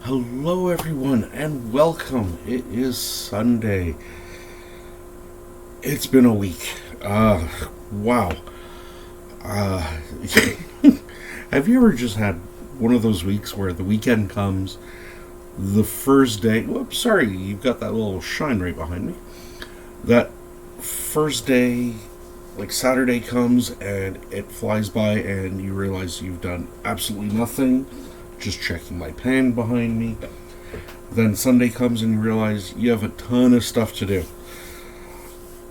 Hello, everyone, and welcome. It is Sunday. It's been a week. Wow. Uh, have you ever just had one of those weeks where the weekend comes, the first day? Whoops, sorry, you've got that little shine right behind me. That first day, like Saturday comes and it flies by, and you realize you've done absolutely nothing. Just checking my pen behind me. Then Sunday comes and you realize you have a ton of stuff to do.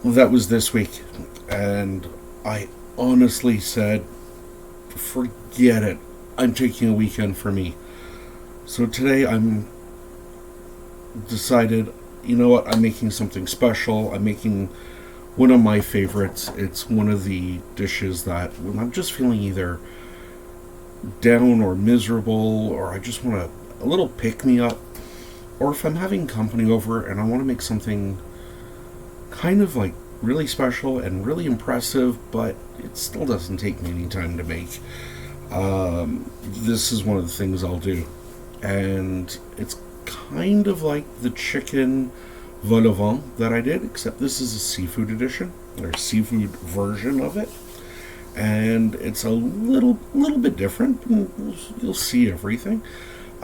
That was this week, and I honestly said, forget it. I'm taking a weekend for me. So today I'm decided, you know what, I'm making something special. I'm making one of my favorites. It's one of the dishes that when I'm just feeling either down or miserable, or I just want a little pick me up, or if I'm having company over and I want to make something kind of like really special and really impressive, but it still doesn't take me any time to make. This is one of the things I'll do, and it's kind of like the chicken vol au vent that I did, except this is a seafood edition or a seafood version of it. And it's a little bit different. You'll see everything.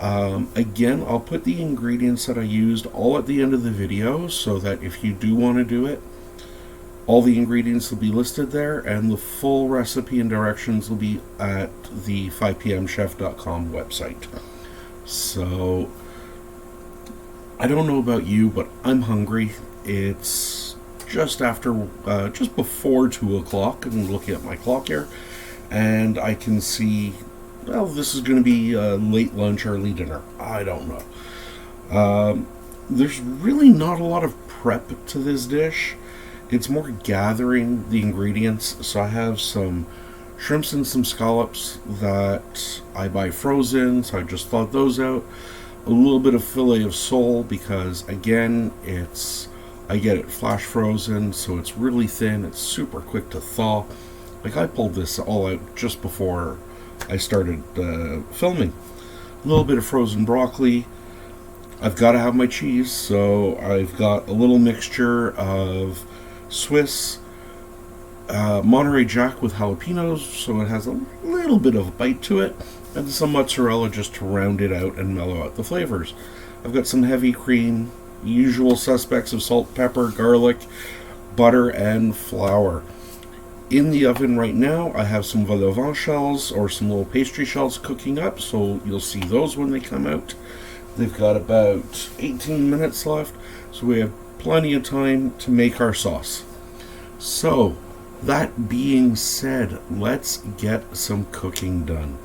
Again, I'll put the ingredients that I used all at the end of the video, so that if you do want to do it, all the ingredients will be listed there, and the full recipe and directions will be at the 5pmchef.com website. So, I don't know about you, but I'm hungry. It's just before 2 o'clock, and I'm looking at my clock here, and I can see, well, this is going to be late lunch, early dinner. I don't know. There's really not a lot of prep to this dish. It's more gathering the ingredients. So I have some shrimps and some scallops that I buy frozen, so I just thawed those out. A little bit of filet of sole, because again, I get it flash frozen, so it's really thin. It's super quick to thaw. Like, I pulled this all out just before I started filming. A little bit of frozen broccoli. I've got to have my cheese, so I've got a little mixture of Swiss Monterey Jack with jalapenos, so it has a little bit of a bite to it, and some mozzarella just to round it out and mellow out the flavors. I've got some heavy cream, usual suspects of salt, pepper, garlic, butter, and flour. In the oven right now, I have some vol au vent shells, or some little pastry shells, cooking up, so you'll see those when they come out. They've got about 18 minutes left, so we have plenty of time to make our sauce. So, that being said, let's get some cooking done.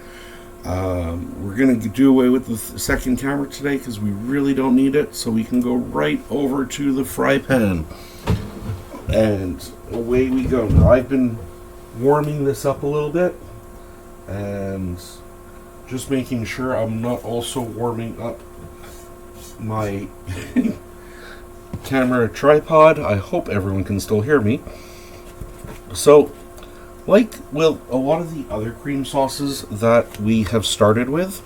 We're going to do away with the second camera today because we really don't need it, so we can go right over to the fry pan. And away we go. Now, I've been warming this up a little bit, and just making sure I'm not also warming up my camera tripod. I hope everyone can still hear me. So, like with a lot of the other cream sauces that we have started with,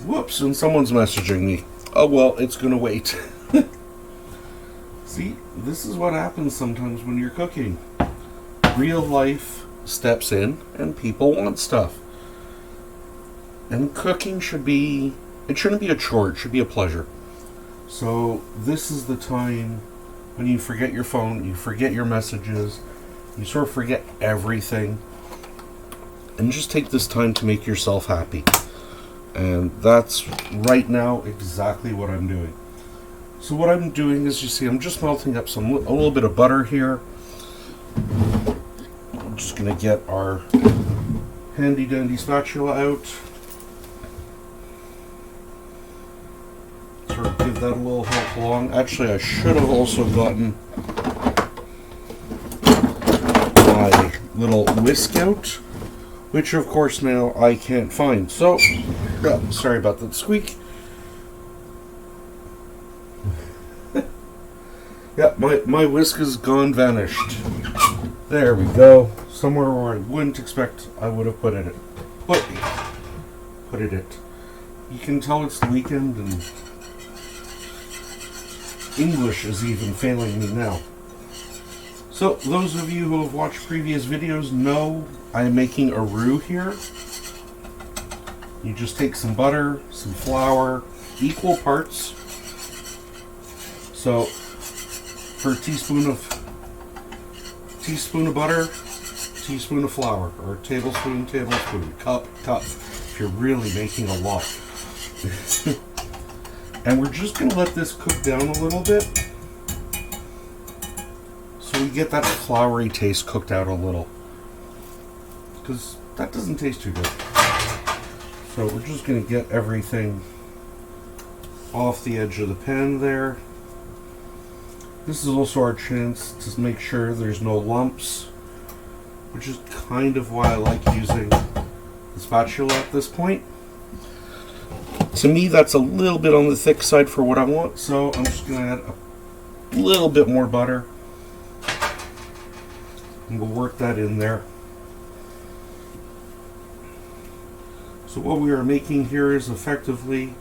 whoops, and someone's messaging me. Oh well, it's gonna wait. See, this is what happens sometimes when you're cooking. Real life steps in and people want stuff. And cooking shouldn't be a chore, it should be a pleasure. So this is the time when you forget your phone, you forget your messages, you sort of forget everything, and just take this time to make yourself happy. And that's right now exactly what I'm doing. So what I'm doing is, you see, I'm just melting up a little bit of butter here. I'm just going to get our handy dandy spatula out. Sort of give that a little help along. Actually, I should have also gotten my little whisk out, which of course now I can't find. So, sorry about that squeak. Yeah, my whisk is gone, vanished. There we go. Somewhere where I wouldn't expect I would have put it. You can tell it's the weekend, and English is even failing me now. So those of you who have watched previous videos know I'm making a roux here. You just take some butter, some flour, equal parts. So for a teaspoon of butter, teaspoon of flour, or tablespoon, cup. If you're really making a lot. And we're just going to let this cook down a little bit so we get that floury taste cooked out a little, because that doesn't taste too good. So we're just going to get everything off the edge of the pan there. This is also our chance to make sure there's no lumps, which is kind of why I like using the spatula at this point. To me, that's a little bit on the thick side for what I want, so I'm just going to add a little bit more butter. And we'll work that in there. So what we are making here is effectively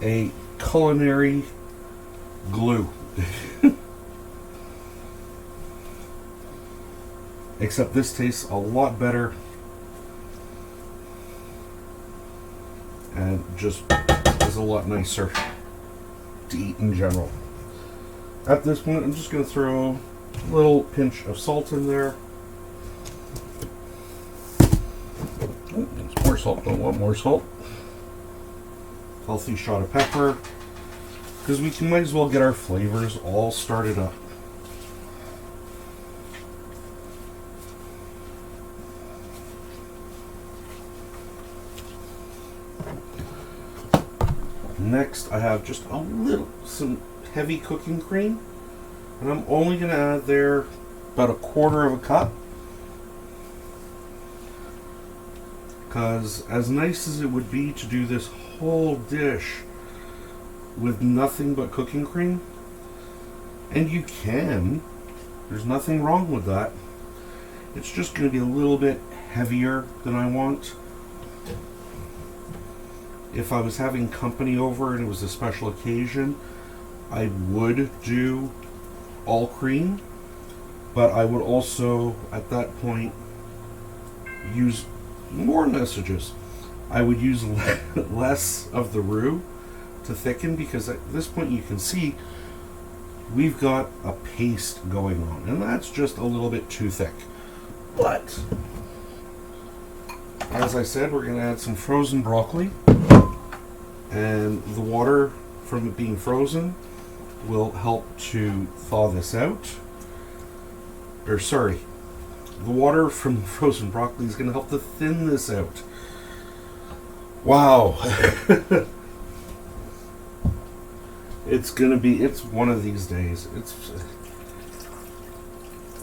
a culinary glue. Except this tastes a lot better and just is a lot nicer to eat in general. At this point, I'm just going to throw a little pinch of salt in there. Oh, there's more salt. Don't want more salt. Healthy shot of pepper, because we might as well get our flavors all started up. Next, I have just some heavy cooking cream, and I'm only going to add there about a quarter of a cup, because as nice as it would be to do this whole dish with nothing but cooking cream, and you can, there's nothing wrong with that, it's just going to be a little bit heavier than I want. If I was having company over and it was a special occasion, I would do all cream, but I would also at that point use more messages. I would use less of the roux to thicken, because at this point you can see we've got a paste going on, and that's just a little bit too thick. But as I said, we're going to add some frozen broccoli, and the water from it being frozen will help to thaw this out. Or sorry, the water from frozen broccoli is going to help to thin this out. Wow. It's one of these days.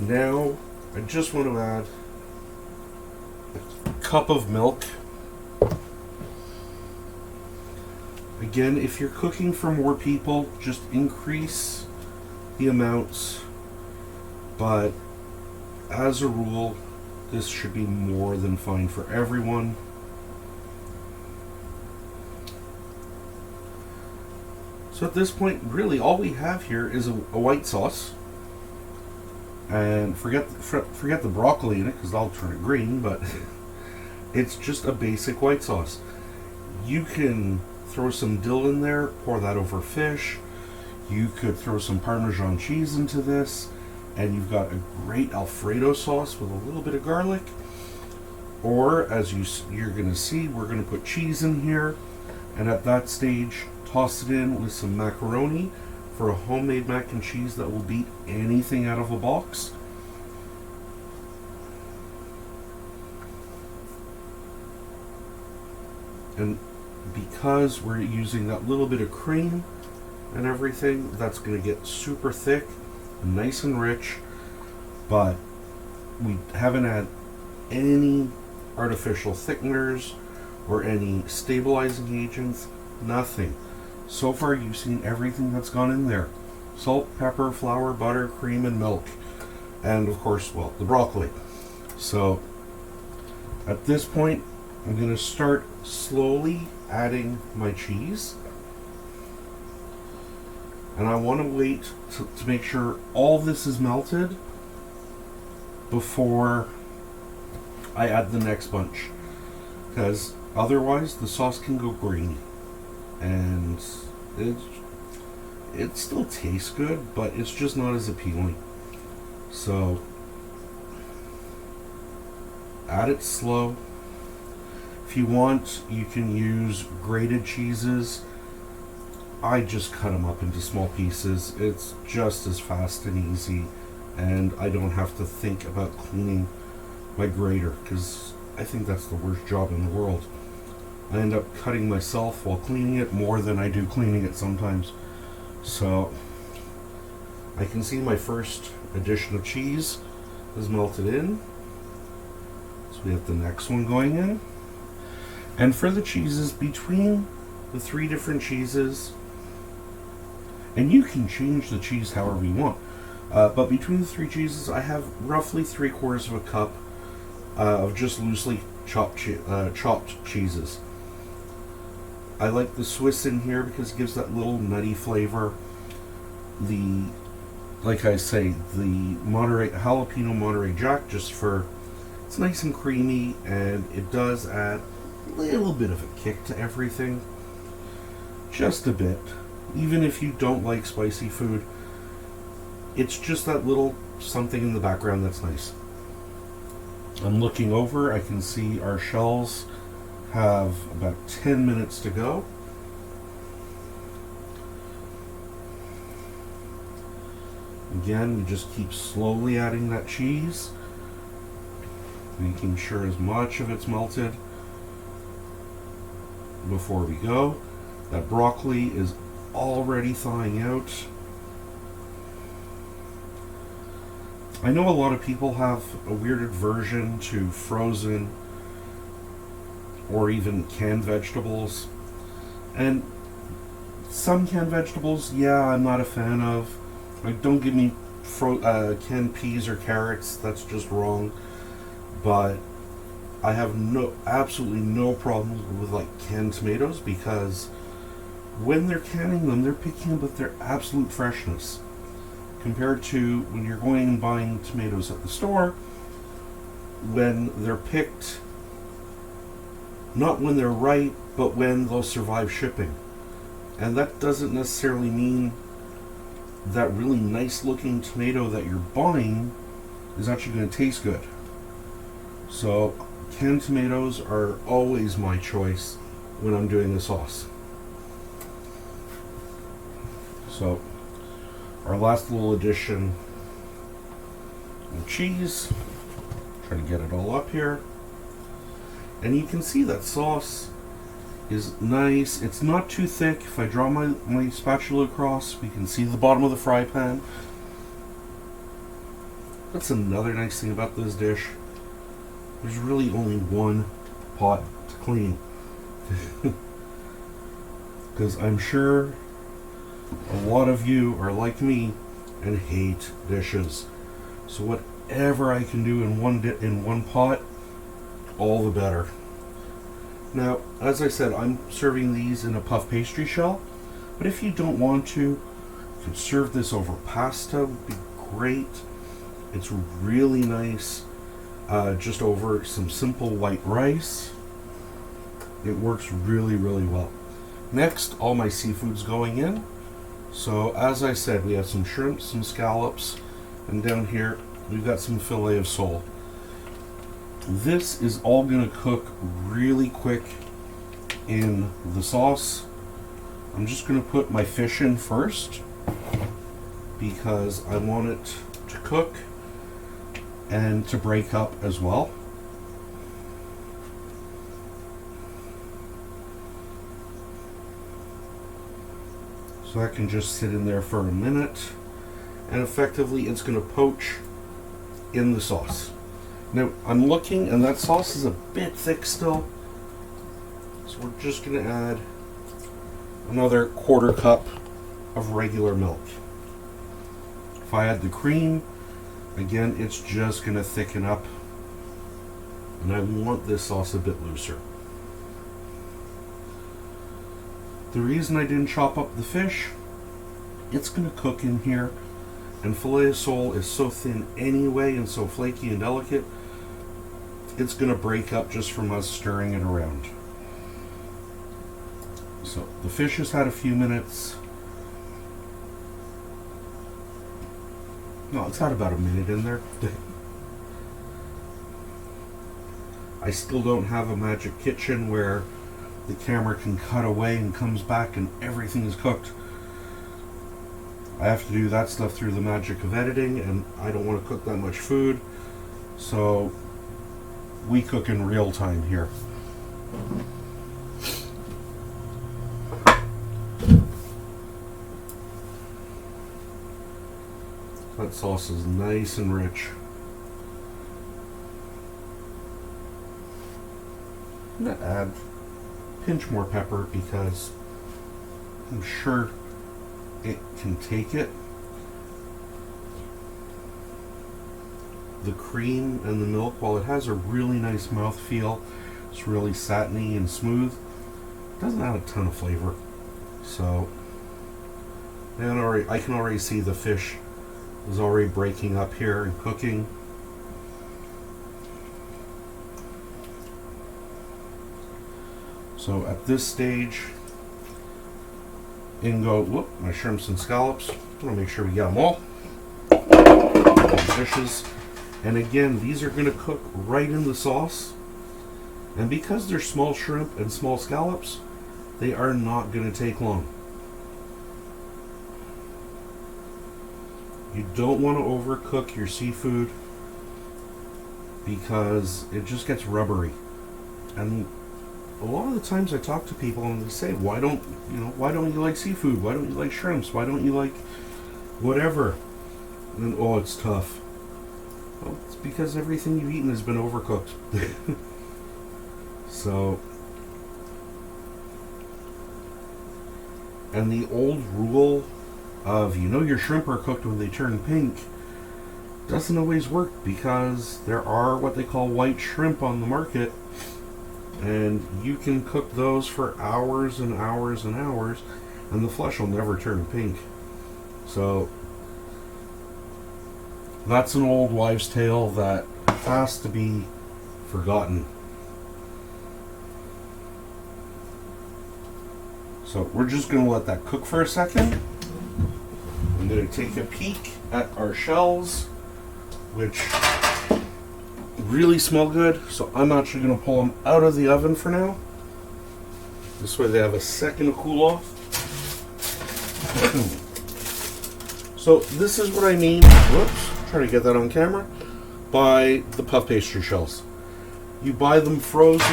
Now, I just want to add a cup of milk. Again, if you're cooking for more people, just increase the amounts, but as a rule, this should be more than fine for everyone. So at this point, really, all we have here is a white sauce. And forget the broccoli in it, because I'll turn it green, but it's just a basic white sauce. You can throw some dill in there, pour that over fish. You could throw some Parmesan cheese into this, and you've got a great Alfredo sauce with a little bit of garlic. Or, as you're going to see, we're going to put cheese in here, and at that stage, toss it in with some macaroni for a homemade mac and cheese that will beat anything out of a box. And because we're using that little bit of cream and everything, that's going to get super thick, nice and rich, but we haven't had any artificial thickeners or any stabilizing agents, nothing. So far you've seen everything that's gone in there. Salt, pepper, flour, butter, cream, and milk. And of course, well, the broccoli. So at this point, I'm going to start slowly adding my cheese. And I want to wait to make sure all this is melted before I add the next bunch. Because otherwise the sauce can go grainy. And it still tastes good, but it's just not as appealing. So add it slow. If you want, you can use grated cheeses. I just cut them up into small pieces. It's just as fast and easy, and I don't have to think about cleaning my grater, because I think that's the worst job in the world. I end up cutting myself while cleaning it more than I do cleaning it sometimes. So I can see my first addition of cheese is melted in. So we have the next one going in. And for the cheeses, between the 3 different cheeses, and you can change the cheese however you want, but between the 3 cheeses, I have roughly 3/4 of a cup of just loosely chopped cheeses. I like the Swiss in here because it gives that little nutty flavor. Like I say, the jalapeno Monterey Jack, just for, it's nice and creamy, and it does add a little bit of a kick to everything. Just a bit. Even if you don't like spicy food, it's just that little something in the background that's nice. I'm looking over, I can see our shells have about 10 minutes to go. Again, we just keep slowly adding that cheese, making sure as much of it's melted before we go. That broccoli is already thawing out. I know a lot of people have a weird aversion to frozen or even canned vegetables. And some canned vegetables, yeah, I'm not a fan of. Like, don't give me canned peas or carrots, that's just wrong. But I have absolutely no problem with like canned tomatoes, because when they're canning them, they're picking up with their absolute freshness, compared to when you're going and buying tomatoes at the store, when they're picked, not when they're ripe, but when they'll survive shipping. And that doesn't necessarily mean that really nice looking tomato that you're buying is actually going to taste good. So canned tomatoes are always my choice when I'm doing the sauce. So our last little addition of cheese, try to get it all up here, and you can see that sauce is nice. It's not too thick. If I draw my spatula across, we can see the bottom of the fry pan. That's another nice thing about this dish. There's really only one pot to clean. Because I'm sure a lot of you are like me and hate dishes. So whatever I can do in one pot, all the better. Now, as I said, I'm serving these in a puff pastry shell, but if you don't want to, you could serve this over pasta, would be great. It's really nice, just over some simple white rice. It works really, really well. Next, all my seafood's going in. So, as I said, we have some shrimp, some scallops, and down here, we've got some filet of sole. This is all going to cook really quick in the sauce. I'm just going to put my fish in first because I want it to cook and to break up as well. So that can just sit in there for a minute, and effectively it's going to poach in the sauce. Now, I'm looking, and that sauce is a bit thick still, so we're just going to add another 1/4 cup of regular milk. If I add the cream, again, it's just going to thicken up, and I want this sauce a bit looser. The reason I didn't chop up the fish, it's going to cook in here, and filet of sole is so thin anyway and so flaky and delicate, it's going to break up just from us stirring it around. So the fish has had a few minutes. No, it's had about a minute in there. I still don't have a magic kitchen where the camera can cut away and comes back and everything is cooked. I have to do that stuff through the magic of editing, and I don't want to cook that much food, so we cook in real time here. That sauce is nice and rich. I'm going to add a pinch more pepper because I'm sure it can take it. The cream and the milk, while it has a really nice mouthfeel, it's really satiny and smooth, it doesn't add a ton of flavor. So I can already see the fish is already breaking up here and cooking. So at this stage, in go my shrimps and scallops. I want to make sure we get them all. Dishes. And again, these are going to cook right in the sauce. And because they're small shrimp and small scallops, they are not going to take long. You don't want to overcook your seafood because it just gets rubbery. And a lot of the times I talk to people and they say, why don't you like seafood? Why don't you like shrimps? Why don't you like whatever? And then, oh, it's tough. Well, it's because everything you've eaten has been overcooked. So, and the old rule of, your shrimp are cooked when they turn pink doesn't always work, because there are what they call white shrimp on the market, and you can cook those for hours and hours and hours, and the flesh will never turn pink. So that's an old wives' tale that has to be forgotten. So we're just going to let that cook for a second. I'm going to take a peek at our shells, which really smell good. So I'm actually going to pull them out of the oven for now. This way they have a second to cool off. So this is what I mean, whoops, try to get that on camera, by the puff pastry shells. You buy them frozen,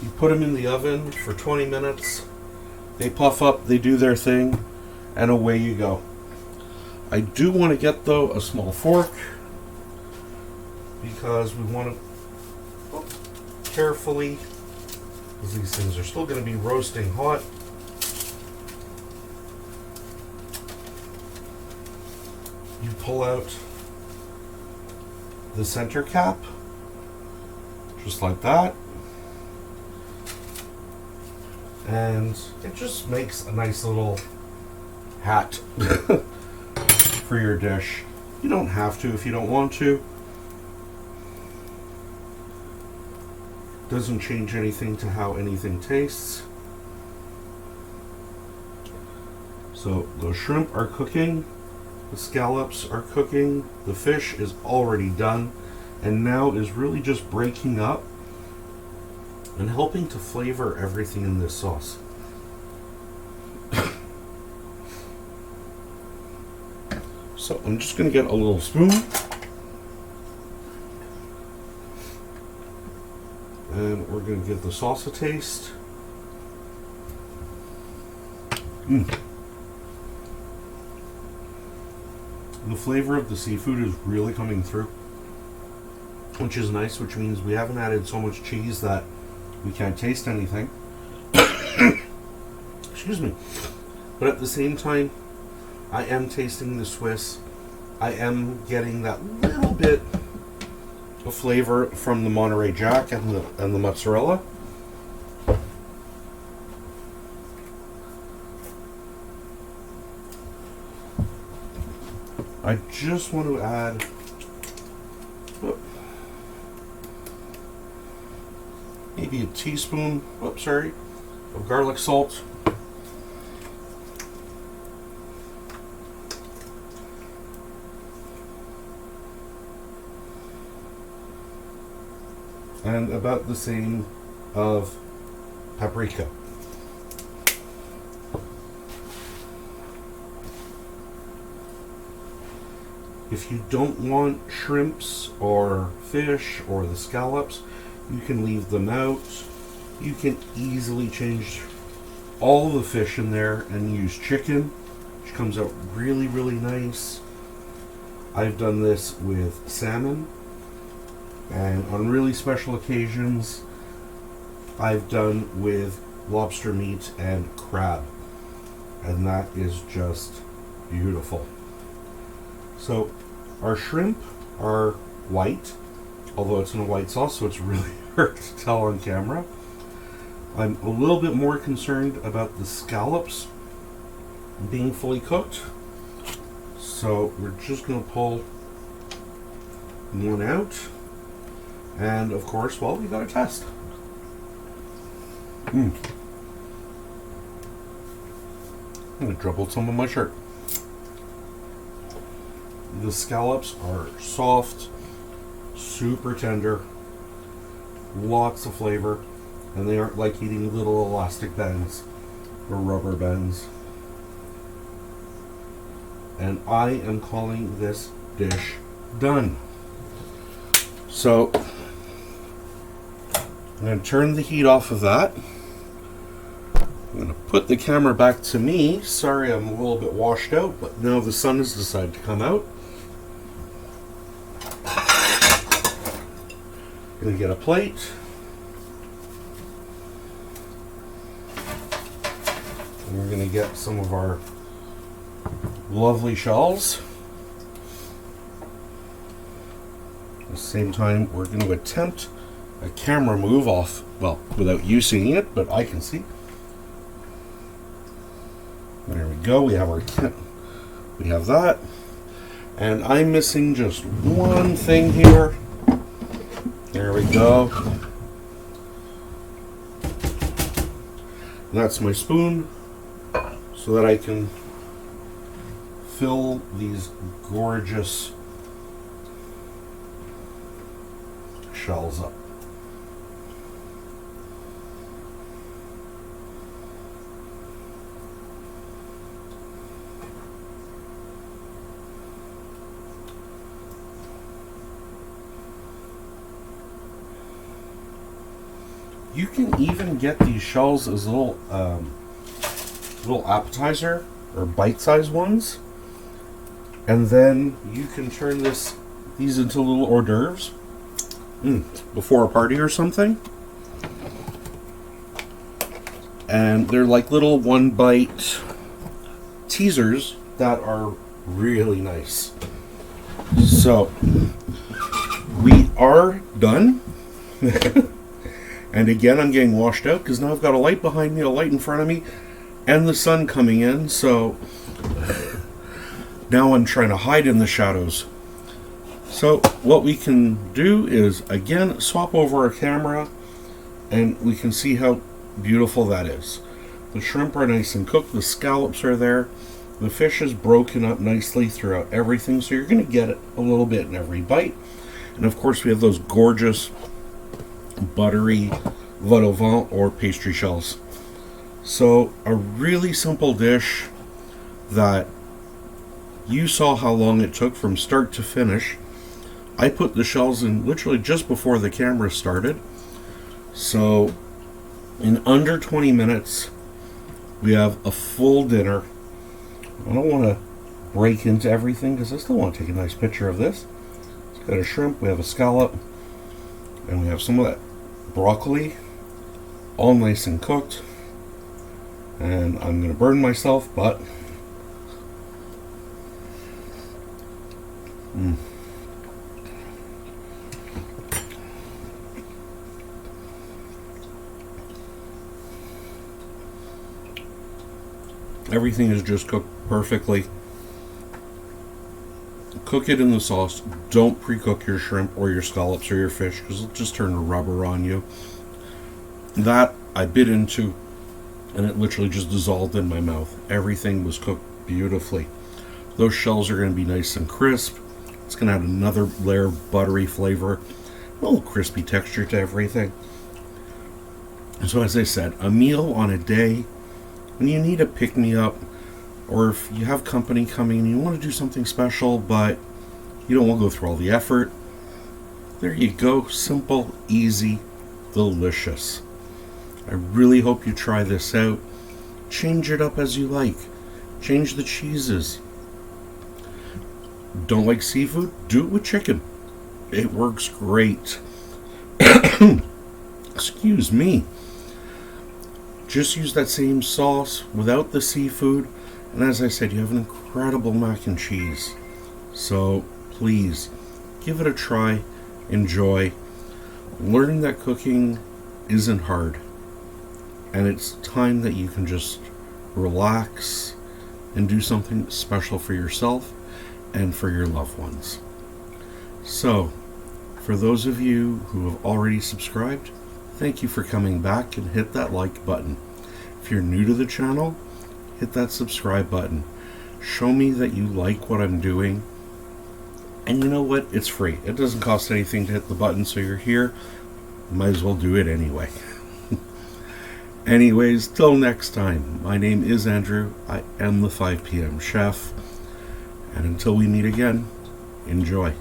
you put them in the oven for 20 minutes, they puff up, they do their thing, and away you go. I do want to get, though, a small fork, because we want to carefully, because these things are still going to be roasting hot. You pull out the center cap, just like that, and it just makes a nice little hat for your dish. You don't have to if you don't want to. Doesn't change anything to how anything tastes. So those shrimp are cooking, the scallops are cooking, the fish is already done, and now is really just breaking up and helping to flavor everything in this sauce. So I'm just going to get a little spoon, and we're going to give the sauce a taste. The flavor of the seafood is really coming through, which is nice, which means we haven't added so much cheese that we can't taste anything. Excuse me. But at the same time, I am tasting the Swiss. I am getting that little bit of flavor from the Monterey Jack and the mozzarella. I just want to add maybe a teaspoon, of garlic salt. And about the same of paprika. If you don't want shrimps or fish or the scallops, you can leave them out. You can easily change all the fish in there and use chicken, which comes out really, really nice. I've done this with salmon, and on really special occasions, I've done with lobster meat and crab, and that is just beautiful. So our shrimp are white, although it's in a white sauce, so it's really hard to tell on camera. I'm a little bit more concerned about the scallops being fully cooked, so we're just going to pull one out, and of course, well, we got to test. I'm going to dribble some on my shirt. The scallops are soft, super tender, lots of flavor, and they aren't like eating little elastic bands or rubber bands. And I am calling this dish done. So I'm going to turn the heat off of that. I'm going to put the camera back to me. Sorry, I'm a little bit washed out, but now the sun has decided to come out. Going to get a plate. And we're going to get some of our lovely shells. At the same time, we're going to attempt a camera move off, well, without you seeing it, but I can see. There we go. We have that. And I'm missing just one thing here. There we go. That's my spoon, so that I can fill these gorgeous shells up. You can even get these shells as little appetizer or bite-sized ones, and then you can turn these into little hors d'oeuvres before a party or something. And they're like little one-bite teasers that are really nice. So we are done. And again, I'm getting washed out because now I've got a light behind me, a light in front of me, and the sun coming in. So now I'm trying to hide in the shadows. So what we can do is, again, swap over our camera, and we can see how beautiful that is. The shrimp are nice and cooked. The scallops are there. The fish is broken up nicely throughout everything, so you're going to get it a little bit in every bite. And of course, we have those gorgeous buttery vol au vent or pastry shells. So a really simple dish that you saw how long it took from start to finish. I put the shells in literally just before the camera started. So in under 20 minutes, we have a full dinner. I don't want to break into everything because I still want to take a nice picture of this. It's got a shrimp, we have a scallop, and we have some of that broccoli, all nice and cooked. And I'm going to burn myself, but everything is just cooked perfectly. Cook it in the sauce. Don't pre-cook your shrimp or your scallops or your fish because it'll just turn to rubber on you. That I bit into and it literally just dissolved in my mouth. Everything was cooked beautifully. Those shells are going to be nice and crisp. It's going to add another layer of buttery flavor, a little crispy texture to everything. And so as I said, a meal on a day when you need a pick-me-up, or if you have company coming and you want to do something special but you don't want to go through all the effort, there you go. Simple, easy, delicious. I really hope you try this out. Change it up as you like. Change the cheeses. Don't like seafood? Do it with chicken. It works great. Excuse me. Just use that same sauce without the seafood. And as I said, you have an incredible mac and cheese. So please, give it a try. Enjoy. Learn that cooking isn't hard. And it's time that you can just relax and do something special for yourself and for your loved ones. So, for those of you who have already subscribed, thank you for coming back and hit that like button. If you're new to the channel, hit that subscribe button. Show me that you like what I'm doing. And you know what? It's free. It doesn't cost anything to hit the button, so you're here. Might as well do it anyway. Anyways, till next time, my name is Andrew. I am the 5 p.m. chef. And until we meet again, enjoy.